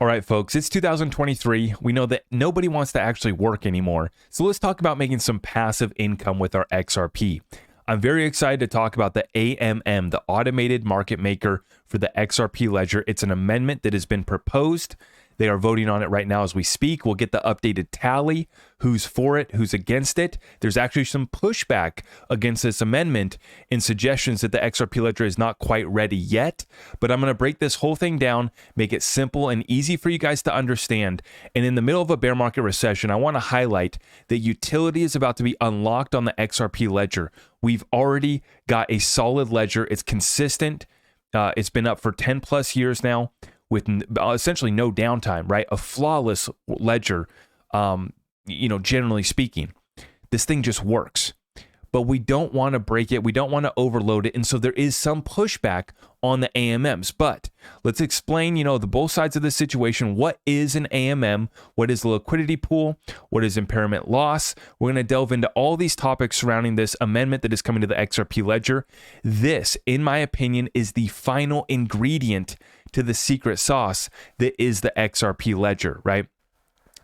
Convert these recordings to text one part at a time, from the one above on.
All right, folks, it's 2023. We know that nobody wants to actually work anymore. So let's talk about making some passive income with our XRP. I'm very excited to talk about the AMM, the Automated Market Maker for the XRP ledger. It's an amendment that has been proposed. They are voting on it right now as we speak. We'll get the updated tally, who's for it, who's against it. There's actually some pushback against this amendment and suggestions that the XRP ledger is not quite ready yet. But I'm going to break this whole thing down, make it simple and easy for you guys to understand. And in the middle of a bear market recession, I want to highlight that utility is about to be unlocked on the XRP ledger. We've already got a solid ledger. It's consistent. It's been up for 10 plus years now, with essentially no downtime, right? A flawless ledger, generally speaking. This thing just works. But we don't want to break it. We don't want to overload it. And so there is some pushback on the AMMs. But let's explain, the both sides of the situation. What is an AMM? What is the liquidity pool? What is impairment loss? We're going to delve into all these topics surrounding this amendment that is coming to the XRP ledger. This, in my opinion, is the final ingredient to the secret sauce that is the XRP ledger, right?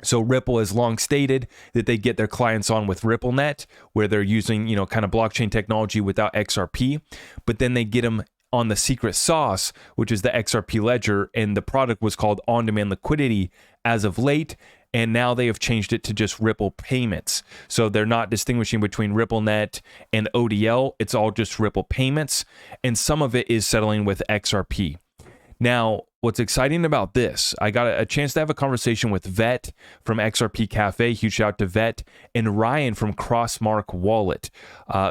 So Ripple has long stated that they get their clients on with RippleNet, where they're using, kind of blockchain technology without XRP, but then they get them on the secret sauce, which is the XRP ledger, and the product was called on-demand liquidity as of late, and now they have changed it to just Ripple payments. So they're not distinguishing between RippleNet and ODL, it's all just Ripple payments, and some of it is settling with XRP. Now, what's exciting about this, I got a chance to have a conversation with Vet from XRP Cafe, huge shout out to Vet, and Ryan from Crossmark Wallet.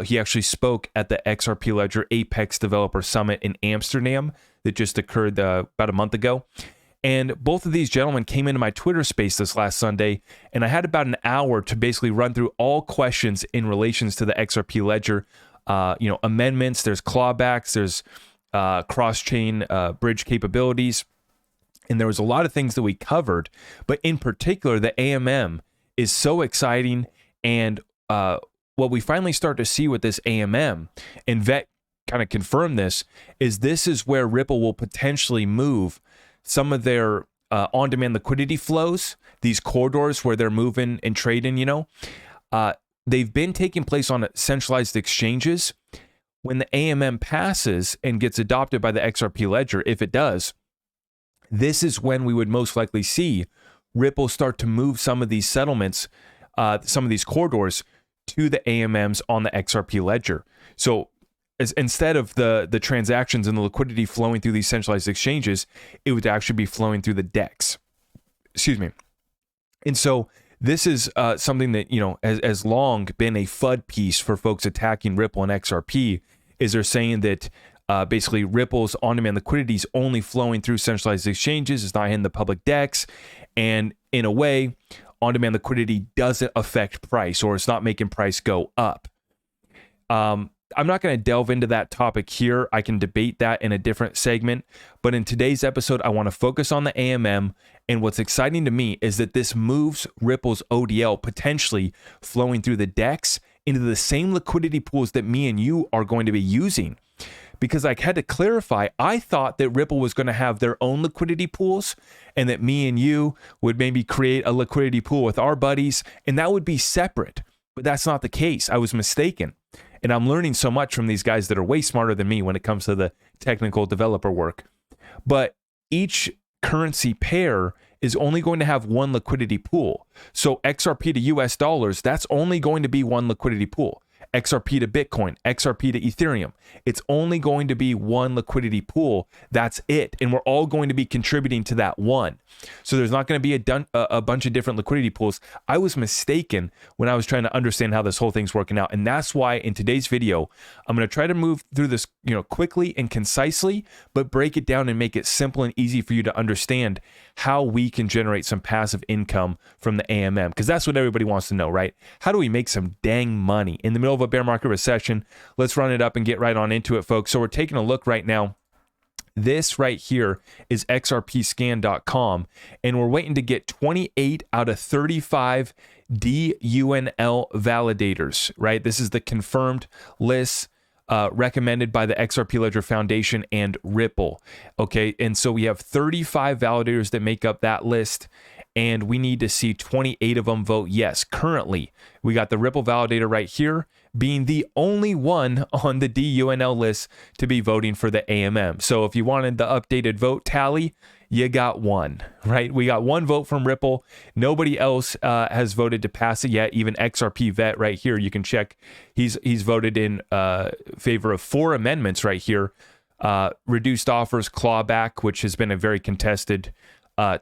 He actually spoke at the XRP Ledger Apex Developer Summit in Amsterdam that just occurred about a month ago. And both of these gentlemen came into my Twitter space this last Sunday, and I had about an hour to basically run through all questions in relations to the XRP Ledger, amendments, there's clawbacks, there's cross-chain bridge capabilities. And there was a lot of things that we covered, but in particular, the AMM is so exciting. And what we finally start to see with this AMM, and Vet kind of confirmed this is where Ripple will potentially move some of their on-demand liquidity flows, these corridors where they're moving and trading, they've been taking place on centralized exchanges. When the AMM passes and gets adopted by the XRP ledger, if it does, this is when we would most likely see Ripple start to move some of these settlements, some of these corridors to the AMMs on the XRP ledger. So instead of the transactions and the liquidity flowing through these centralized exchanges, it would actually be flowing through the DEX. Excuse me. And so this is something that, has long been a FUD piece for folks attacking Ripple and XRP, is they're saying that basically Ripple's on-demand liquidity is only flowing through centralized exchanges, it's not in the public DEX, and in a way, on-demand liquidity doesn't affect price, or it's not making price go up. I'm not going to delve into that topic here. I can debate that in a different segment. But in today's episode, I want to focus on the AMM. And what's exciting to me is that this moves Ripple's ODL potentially flowing through the DEX into the same liquidity pools that me and you are going to be using. Because I had to clarify, I thought that Ripple was going to have their own liquidity pools and that me and you would maybe create a liquidity pool with our buddies, and that would be separate. But that's not the case. I was mistaken. And I'm learning so much from these guys that are way smarter than me when it comes to the technical developer work. But each currency pair is only going to have one liquidity pool. So XRP to US dollars, that's only going to be one liquidity pool. XRP to Bitcoin, XRP to Ethereum. It's only going to be one liquidity pool. That's it. And we're all going to be contributing to that one. So there's not going to be a bunch of different liquidity pools. I was mistaken when I was trying to understand how this whole thing's working out. And that's why in today's video, I'm going to try to move through this, quickly and concisely, but break it down and make it simple and easy for you to understand how we can generate some passive income from the AMM. Because that's what everybody wants to know, right? How do we make some dang money in the middle of a bear market recession? Let's run it up and get right on into it, folks. So we're taking a look right now. This right here is xrpscan.com, and we're waiting to get 28 out of 35 DUNL validators, right? This is the confirmed list recommended by the XRP Ledger Foundation and Ripple. Okay, and so we have 35 validators that make up that list, and we need to see 28 of them vote yes. Currently, we got the Ripple validator right here being the only one on the DUNL list to be voting for the AMM. So if you wanted the updated vote tally, you got one, right? We got one vote from Ripple. Nobody else has voted to pass it yet. Even XRP Vet right here, you can check. He's voted in favor of 4 amendments right here. Reduced offers clawback, which has been a very contested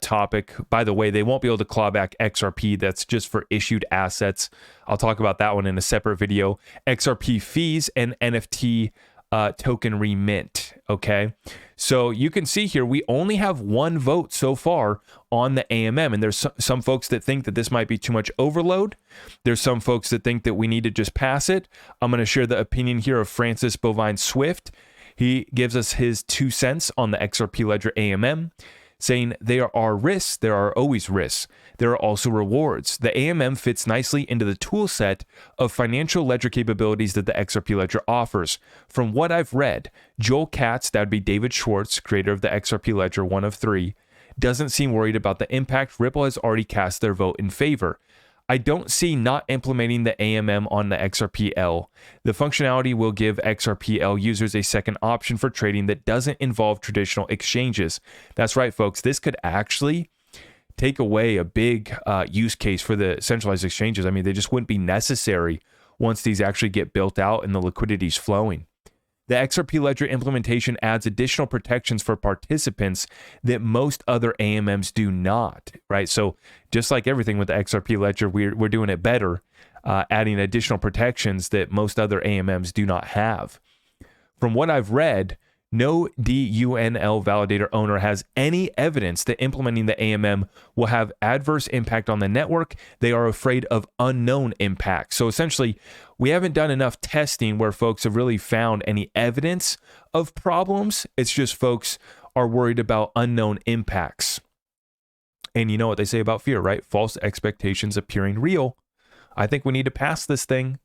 topic. By the way, they won't be able to claw back XRP. That's just for issued assets. I'll talk about that one in a separate video. XRP fees and NFT token remint. Okay, so you can see here we only have one vote so far on the AMM, and there's some folks that think that this might be too much overload. There's some folks that think that we need to just pass it. I'm going to share the opinion here of Francis Bovine Swift. He gives us his 2 cents on the XRP Ledger AMM, saying there are risks, there are always risks. There are also rewards. The AMM fits nicely into the tool set of financial ledger capabilities that the XRP Ledger offers. From what I've read, Joel Katz, that would be David Schwartz, creator of the XRP Ledger, one of 3, doesn't seem worried about the impact. Ripple has already cast their vote in favor. I don't see not implementing the AMM on the XRPL. The functionality will give XRPL users a second option for trading that doesn't involve traditional exchanges. That's right, folks. This could actually take away a big use case for the centralized exchanges. I mean, they just wouldn't be necessary once these actually get built out and the liquidity is flowing. The XRP Ledger implementation adds additional protections for participants that most other AMMs do not, right? So just like everything with the XRP Ledger, we're doing it better, adding additional protections that most other AMMs do not have. From what I've read, no DUNL validator owner has any evidence that implementing the AMM will have adverse impact on the network. They are afraid of unknown impact. So essentially, we haven't done enough testing where folks have really found any evidence of problems. It's just folks are worried about unknown impacts. And you know what they say about fear, right? False expectations appearing real. I think we need to pass this thing.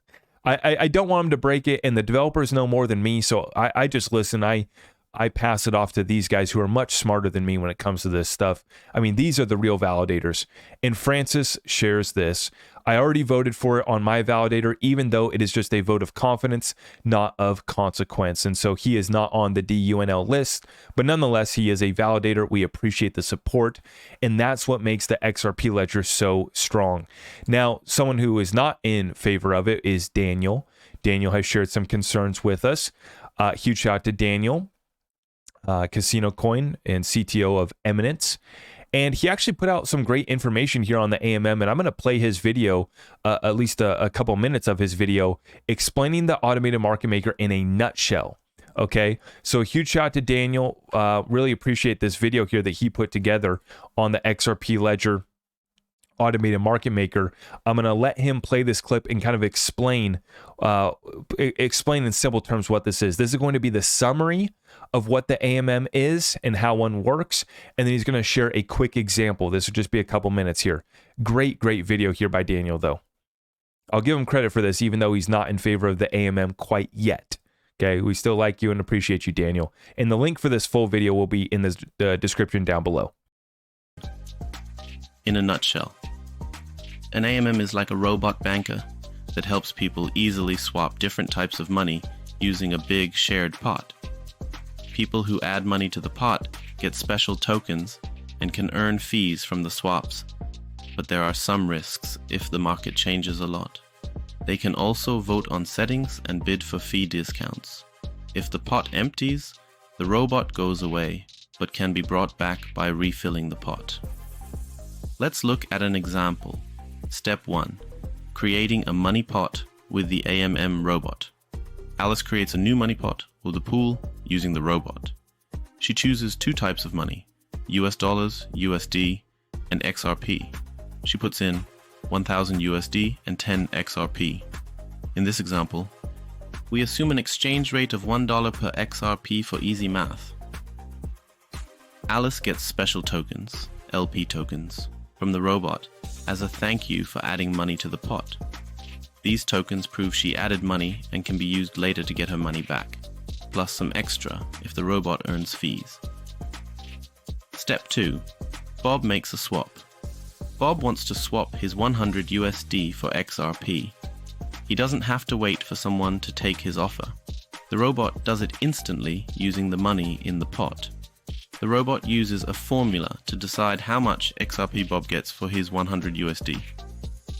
I don't want them to break it, and the developers know more than me, so I just listen. I pass it off to these guys who are much smarter than me when it comes to this stuff. I mean, these are the real validators. And Francis shares this. I already voted for it on my validator, even though it is just a vote of confidence, not of consequence. And so he is not on the DUNL list, but nonetheless, he is a validator. We appreciate the support, and that's what makes the XRP Ledger so strong. Now, someone who is not in favor of it is Daniel. Daniel has shared some concerns with us. Huge shout out to Daniel. Casino Coin and CTO of Eminence. And he actually put out some great information here on the AMM, and I'm going to play his video, at least a couple minutes of his video, explaining the automated market maker in a nutshell. Okay, so a huge shout out to Daniel. Really appreciate this video here that he put together on the XRP Ledger automated market maker. I'm going to let him play this clip and kind of explain in simple terms what this is. This is going to be the summary of what the AMM is and how one works, and then he's going to share a quick example. This will just be a couple minutes here. Great video here by Daniel, though. I'll give him credit for this, even though he's not in favor of the AMM quite yet. Okay, we still like you and appreciate you, Daniel. And the link for this full video will be in the description down below. In a nutshell, an AMM is like a robot banker that helps people easily swap different types of money using a big shared pot. People who add money to the pot get special tokens and can earn fees from the swaps. But there are some risks if the market changes a lot. They can also vote on settings and bid for fee discounts. If the pot empties, the robot goes away, but can be brought back by refilling the pot. Let's look at an example. Step 1. Creating a money pot with the AMM robot. Alice creates a new money pot with a pool using the robot. She chooses 2 types of money, US dollars, USD, and XRP. She puts in 1000 USD and 10 XRP. In this example, we assume an exchange rate of $1 per XRP for easy math. Alice gets special tokens, LP tokens, from the robot as a thank you for adding money to the pot. These tokens prove she added money and can be used later to get her money back, plus some extra if the robot earns fees. Step 2. Bob makes a swap. Bob wants to swap his 100 USD for XRP. He doesn't have to wait for someone to take his offer. The robot does it instantly using the money in the pot. The robot uses a formula to decide how much XRP Bob gets for his 100 USD,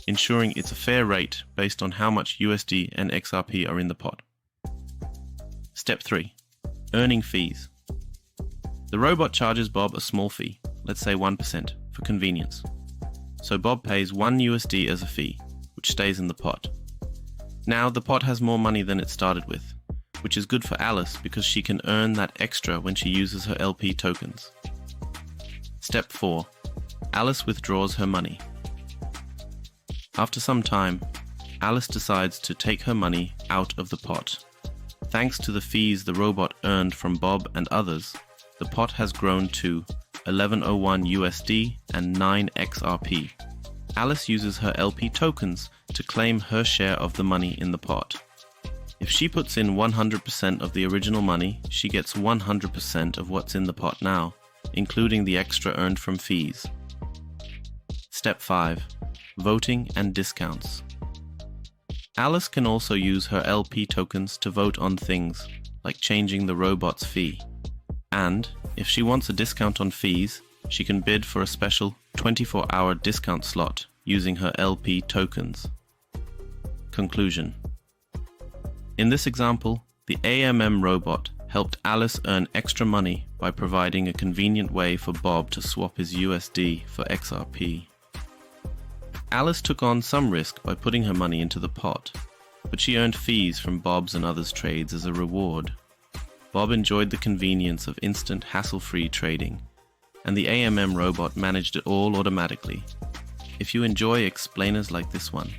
ensuring it's a fair rate based on how much USD and XRP are in the pot. Step 3. Earning fees. The robot charges Bob a small fee, let's say 1%, for convenience. So Bob pays 1 USD as a fee, which stays in the pot. Now the pot has more money than it started with, which is good for Alice because she can earn that extra when she uses her LP tokens. Step 4. Alice withdraws her money. After some time, Alice decides to take her money out of the pot. Thanks to the fees the robot earned from Bob and others, the pot has grown to 1101 USD and 9 XRP. Alice uses her LP tokens to claim her share of the money in the pot. If she puts in 100% of the original money, she gets 100% of what's in the pot now, including the extra earned from fees. Step 5. Voting and discounts. Alice can also use her LP tokens to vote on things, like changing the robot's fee. And, if she wants a discount on fees, she can bid for a special 24-hour discount slot using her LP tokens. Conclusion. In this example, the AMM robot helped Alice earn extra money by providing a convenient way for Bob to swap his USD for XRP. Alice took on some risk by putting her money into the pot, but she earned fees from Bob's and others' trades as a reward. Bob enjoyed the convenience of instant, hassle-free trading, and the AMM robot managed it all automatically. If you enjoy explainers like this one,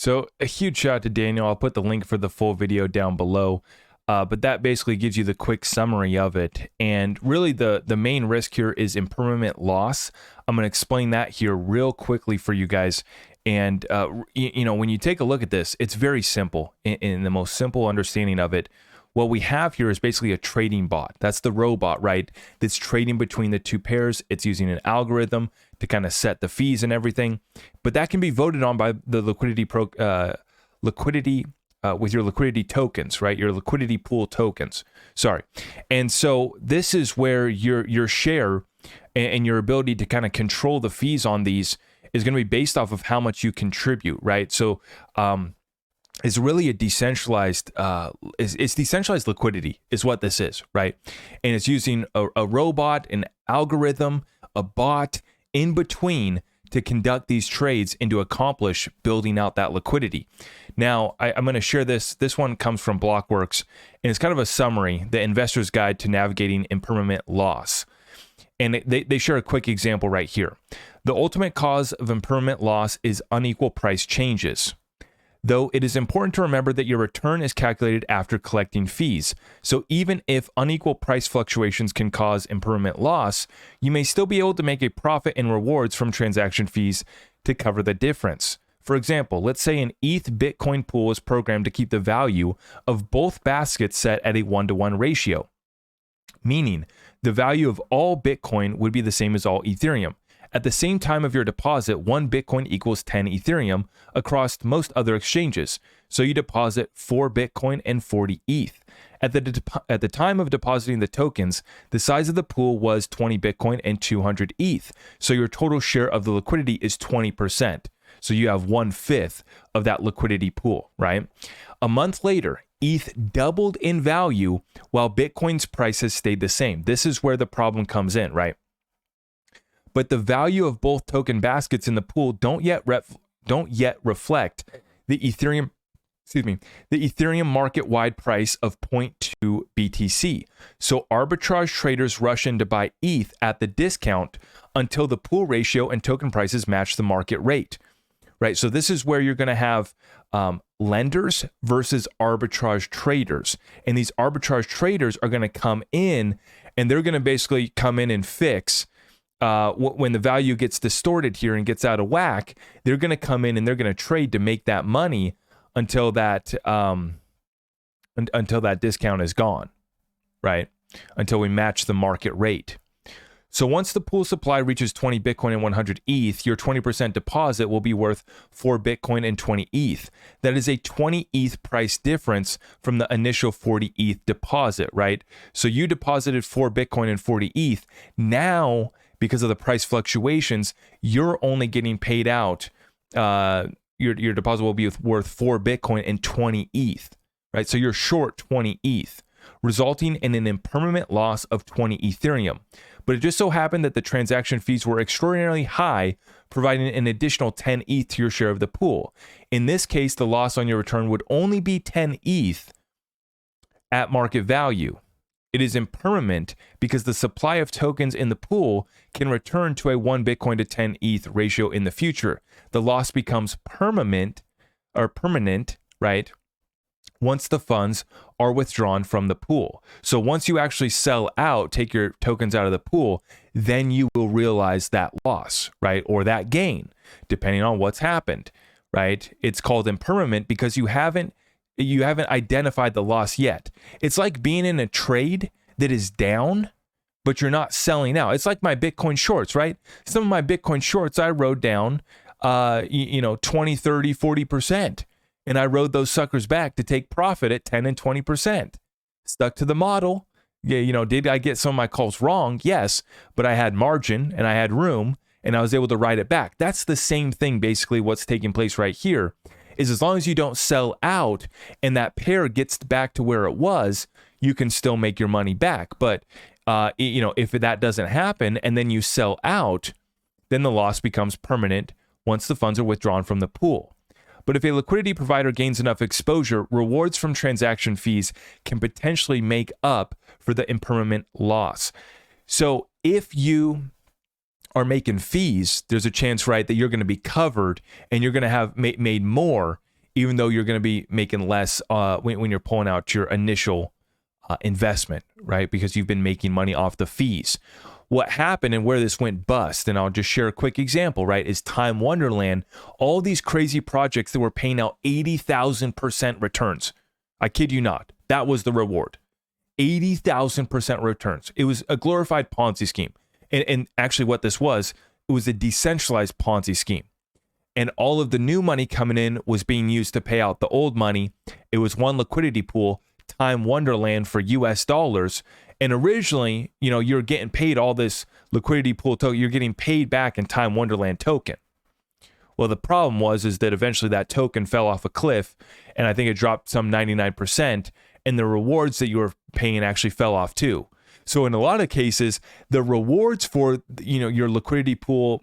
So a huge shout out to Daniel. I'll put the link for the full video down below. But that basically gives you the quick summary of it. And really the main risk here is impermanent loss. I'm going to explain that here real quickly for you guys. And, you know, when you take a look at this, it's very simple. In the most simple understanding of it, what we have here is basically a trading bot. That's the robot, right? That's trading between the two pairs. It's using an algorithm to kind of set the fees and everything. But that can be voted on by the liquidity with your liquidity tokens, right? Your liquidity pool tokens. Sorry. And so this is where your share and your ability to kind of control the fees on these is going to be based off of how much you contribute, right? So it's really a decentralized, it's decentralized liquidity is what this is, right? And it's using a robot, an algorithm, a bot in between to conduct these trades and to accomplish building out that liquidity. Now, I'm going to share this. This one comes from Blockworks, and it's kind of a summary, the investor's guide to navigating impermanent loss. And they share a quick example right here. The ultimate cause of impermanent loss is unequal price changes. Though it is important to remember that your return is calculated after collecting fees. So even if unequal price fluctuations can cause impermanent loss, you may still be able to make a profit and rewards from transaction fees to cover the difference. For example, let's say an ETH Bitcoin pool is programmed to keep the value of both baskets set at a 1-to-1 ratio, meaning the value of all Bitcoin would be the same as all Ethereum. At the same time of your deposit, 1 Bitcoin equals 10 Ethereum across most other exchanges. So you deposit 4 Bitcoin and 40 ETH. At the time of depositing the tokens, the size of the pool was 20 Bitcoin and 200 ETH. So your total share of the liquidity is 20%. So you have 1/5 of that liquidity pool, right? A month later, ETH doubled in value while Bitcoin's price has stayed the same. This is where the problem comes in, right? But the value of both token baskets in the pool don't yet reflect the Ethereum, the Ethereum market-wide price of 0.2 BTC. So arbitrage traders rush in to buy ETH at the discount until the pool ratio and token prices match the market rate, right? So this is where you're going to have lenders versus arbitrage traders. And these arbitrage traders are going to come in and they're going to basically come in and fix when the value gets distorted here and gets out of whack, they're going to come in and they're going to trade to make that money until that discount is gone, right? Until we match the market rate. So once the pool supply reaches 20 Bitcoin and 100 ETH, your 20% deposit will be worth 4 Bitcoin and 20 ETH. That is a 20 ETH price difference from the initial 40 ETH deposit, right? So you deposited 4 Bitcoin and 40 ETH. Now, because of the price fluctuations, you're only getting paid out. Your deposit will be worth 4 Bitcoin and 20 ETH, right? So you're short 20 ETH, resulting in an impermanent loss of 20 Ethereum. But it just so happened that the transaction fees were extraordinarily high, providing an additional 10 ETH to your share of the pool. In this case, the loss on your return would only be 10 ETH at market value. It is impermanent because the supply of tokens in the pool can return to a 1 Bitcoin to 10 ETH ratio in the future. The loss becomes permanent, right? Once the funds are withdrawn from the pool. So once you actually sell out, take your tokens out of the pool, then you will realize that loss, right? Or that gain, depending on what's happened, right? It's called impermanent because you haven't identified the loss yet. It's like being in a trade that is down, but you're not selling out. It's like my Bitcoin shorts, right? Some of my Bitcoin shorts I rode down 20, 30, 40%. And I rode those suckers back to take profit at 10 and 20%. Stuck to the model. Yeah, did I get some of my calls wrong? Yes, but I had margin and I had room and I was able to ride it back. That's the same thing, basically, what's taking place right here, is as long as you don't sell out and that pair gets back to where it was, you can still make your money back. But, if that doesn't happen and then you sell out, then the loss becomes permanent once the funds are withdrawn from the pool. But if a liquidity provider gains enough exposure, rewards from transaction fees can potentially make up for the impermanent loss. So if you are making fees, there's a chance, right, that you're going to be covered and you're going to have made more, even though you're going to be making less when you're pulling out your initial investment, right? Because you've been making money off the fees. What happened and where this went bust, and I'll just share a quick example, right, is Time Wonderland. All these crazy projects that were paying out 80,000% returns. I kid you not. That was the reward. 80,000% returns. It was a glorified Ponzi scheme. And actually what this was, it was a decentralized Ponzi scheme. And all of the new money coming in was being used to pay out the old money. It was one liquidity pool, Time Wonderland, for US dollars. And originally, you're getting paid all this liquidity pool token. You're getting paid back in Time Wonderland token. Well, the problem is that eventually that token fell off a cliff, and I think it dropped some 99%, and the rewards that you were paying actually fell off too. So in a lot of cases, the rewards for your liquidity pool,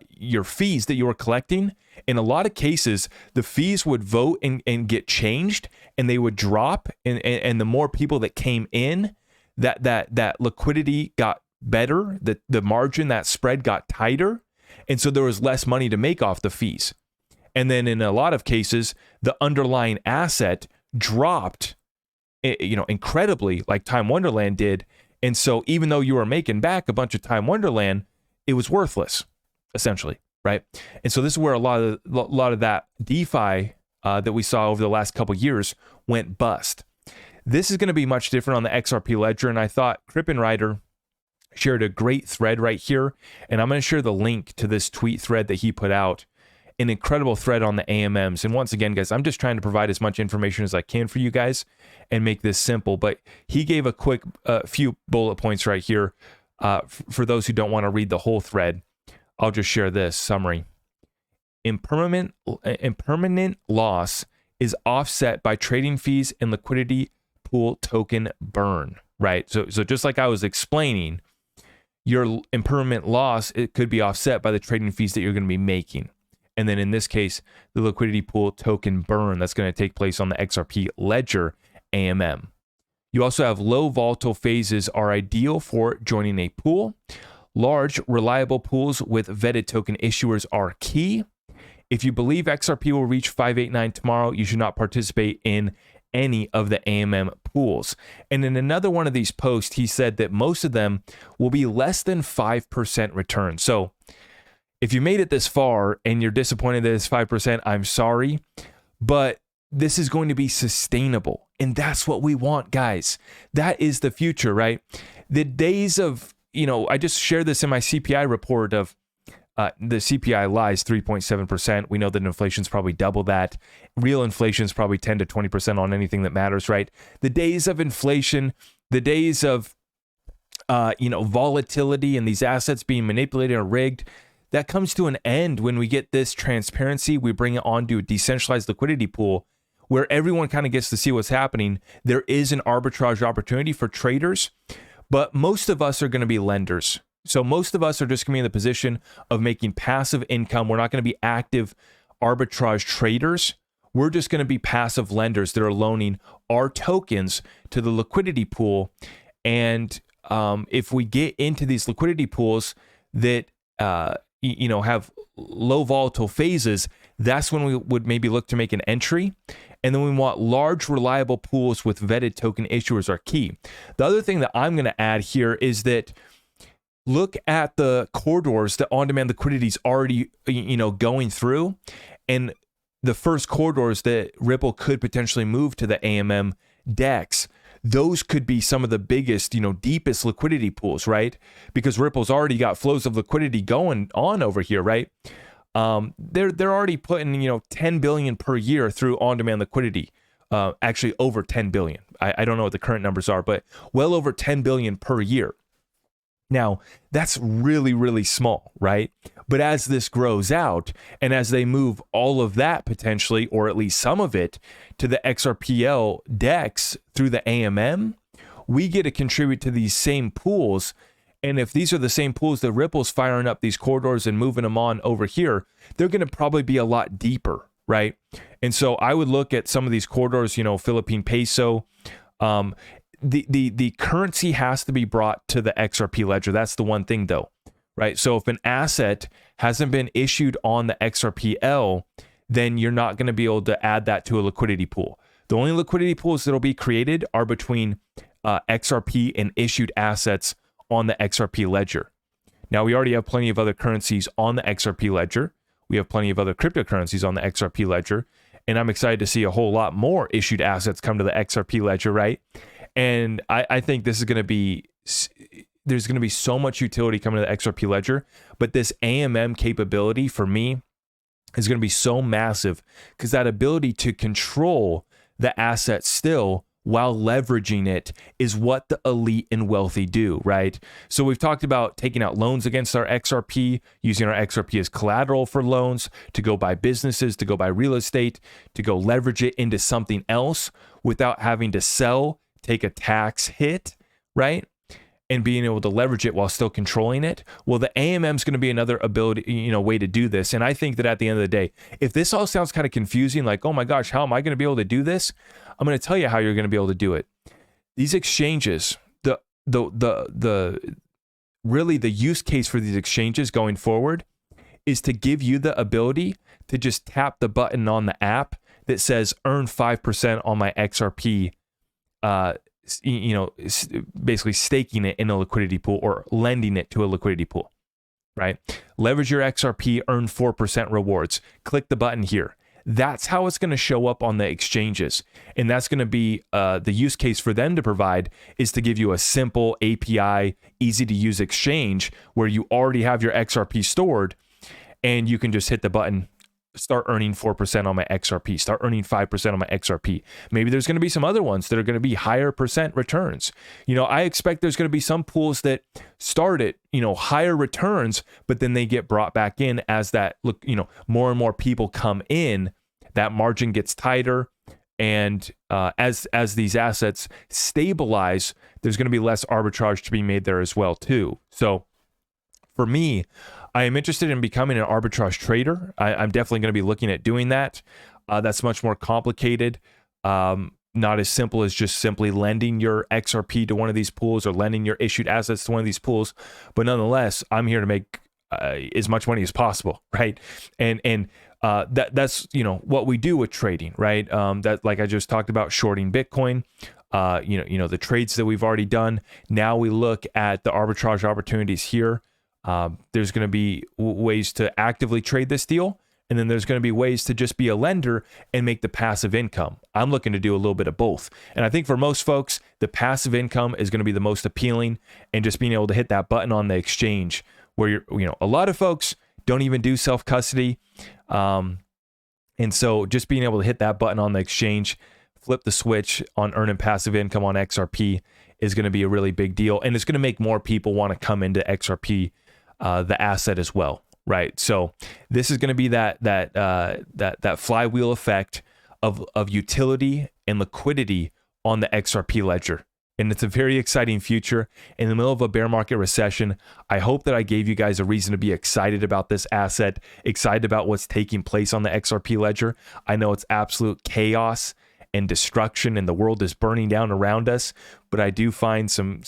your fees that you were collecting, in a lot of cases, the fees would vote and get changed, and they would drop, and the more people that came in, that liquidity got better, the margin, that spread got tighter, and so there was less money to make off the fees. And then in a lot of cases, the underlying asset dropped, incredibly, like Time Wonderland did. And so even though you were making back a bunch of Time Wonderland, it was worthless, essentially, right? And so this is where a lot of that DeFi that we saw over the last couple of years went bust. This is going to be much different on the XRP ledger, and I thought Krippenreiter shared a great thread right here, and I'm going to share the link to this tweet thread that he put out, an incredible thread on the AMMs. And once again, guys, I'm just trying to provide as much information as I can for you guys and make this simple, but he gave a quick few bullet points right here. For those who don't want to read the whole thread, I'll just share this summary. Impermanent loss is offset by trading fees and liquidity pool token burn, right? So just like I was explaining, your impermanent loss, it could be offset by the trading fees that you're going to be making. And then in this case, the liquidity pool token burn that's going to take place on the XRP ledger AMM. You also have low volatile phases are ideal for joining a pool. Large, reliable pools with vetted token issuers are key. If you believe XRP will reach 589 tomorrow, you should not participate in any of the AMM pools. And in another one of these posts, he said that most of them will be less than 5% return. So if you made it this far and you're disappointed that it's 5%, I'm sorry, but this is going to be sustainable. And that's what we want, guys. That is the future, right? The days of, I just shared this in my CPI report of the CPI lies 3.7%. We know that inflation's probably double that. Real inflation is probably 10 to 20% on anything that matters, right? The days of inflation, the days of, volatility and these assets being manipulated or rigged, that comes to an end when we get this transparency. We bring it onto a decentralized liquidity pool where everyone kind of gets to see what's happening. There is an arbitrage opportunity for traders, but most of us are going to be lenders. So most of us are just going to be in the position of making passive income. We're not going to be active arbitrage traders. We're just going to be passive lenders that are loaning our tokens to the liquidity pool. And if we get into these liquidity pools that have low volatile phases, that's when we would maybe look to make an entry. And then we want large, reliable pools with vetted token issuers are key. The other thing that I'm going to add here is that look at the corridors that on-demand liquidity is already, going through, and the first corridors that Ripple could potentially move to the AMM DEX. Those could be some of the biggest, deepest liquidity pools, right? Because Ripple's already got flows of liquidity going on over here, right? They're already putting, 10 billion per year through on-demand liquidity. Actually, over 10 billion. I don't know what the current numbers are, but well over 10 billion per year. Now, that's really, really small, right? But as this grows out and as they move all of that potentially, or at least some of it, to the XRPL DEX through the AMM, we get to contribute to these same pools. And if these are the same pools that Ripple's firing up these corridors and moving them on over here, they're going to probably be a lot deeper, right? And so I would look at some of these corridors, Philippine peso, the currency has to be brought to the XRP ledger. That's the one thing though, right? So if an asset hasn't been issued on the XRPL, then you're not going to be able to add that to a liquidity pool. The only liquidity pools that will be created are between XRP and issued assets on the XRP ledger. Now, we already have plenty of other currencies on the XRP ledger. We have plenty of other cryptocurrencies on the XRP ledger. And I'm excited to see a whole lot more issued assets come to the XRP ledger, right? And I think this is going to be, there's going to be so much utility coming to the XRP ledger, but this AMM capability for me is going to be so massive because that ability to control the asset still while leveraging it is what the elite and wealthy do, right? So we've talked about taking out loans against our XRP, using our XRP as collateral for loans, to go buy businesses, to go buy real estate, to go leverage it into something else without having to sell, take a tax hit, right? And being able to leverage it while still controlling it. Well, the AMM is going to be another ability, way to do this. And I think that at the end of the day, if this all sounds kind of confusing, like, oh my gosh, how am I going to be able to do this? I'm going to tell you how you're going to be able to do it. These exchanges, really the use case for these exchanges going forward is to give you the ability to just tap the button on the app that says earn 5% on my XRP, basically staking it in a liquidity pool or lending it to a liquidity pool, right? Leverage your XRP, earn 4% rewards. Click the button here. That's how it's going to show up on the exchanges. And that's going to be the use case for them to provide is to give you a simple API, easy to use exchange where you already have your XRP stored and you can just hit the button, start earning 4% on my XRP, start earning 5% on my XRP. Maybe there's going to be some other ones that are going to be higher percent returns. I expect there's going to be some pools that start at, higher returns, but then they get brought back in as that, more and more people come in, that margin gets tighter. And as these assets stabilize, there's going to be less arbitrage to be made there as well too. So for me, I am interested in becoming an arbitrage trader. I'm definitely going to be looking at doing that. That's much more complicated. Not as simple as just simply lending your XRP to one of these pools or lending your issued assets to one of these pools. But nonetheless, I'm here to make as much money as possible, right? And that's what we do with trading, right? That, like I just talked about, shorting Bitcoin. The trades that we've already done. Now we look at the arbitrage opportunities here. There's going to be ways to actively trade this deal, and then there's going to be ways to just be a lender and make the passive income. I'm looking to do a little bit of both. And I think for most folks, the passive income is going to be the most appealing, and just being able to hit that button on the exchange where a lot of folks don't even do self-custody. And so just being able to hit that button on the exchange, flip the switch on earning passive income on XRP is going to be a really big deal. And it's going to make more people want to come into XRP, the asset as well, right? So this is going to be that flywheel effect of utility and liquidity on the XRP ledger. And it's a very exciting future in the middle of a bear market recession. I hope that I gave you guys a reason to be excited about this asset, excited about what's taking place on the XRP ledger. I know it's absolute chaos and destruction, and the world is burning down around us, but I do find some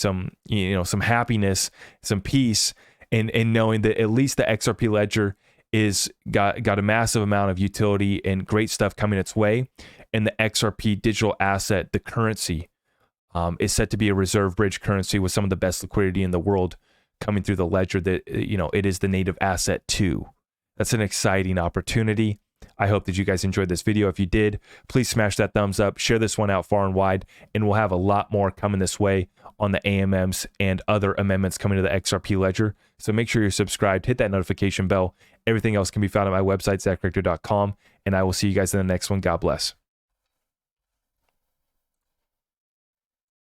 happiness, some peace in knowing that at least the XRP ledger is got a massive amount of utility and great stuff coming its way. And the XRP digital asset, the currency, is set to be a reserve bridge currency with some of the best liquidity in the world coming through the ledger that, it is the native asset too. That's an exciting opportunity. I hope that you guys enjoyed this video. If you did, please smash that thumbs up, share this one out far and wide, and we'll have a lot more coming this way on the AMMs and other amendments coming to the XRP ledger. So make sure you're subscribed, hit that notification bell. Everything else can be found at my website, ZachRector.com, and I will see you guys in the next one. God bless.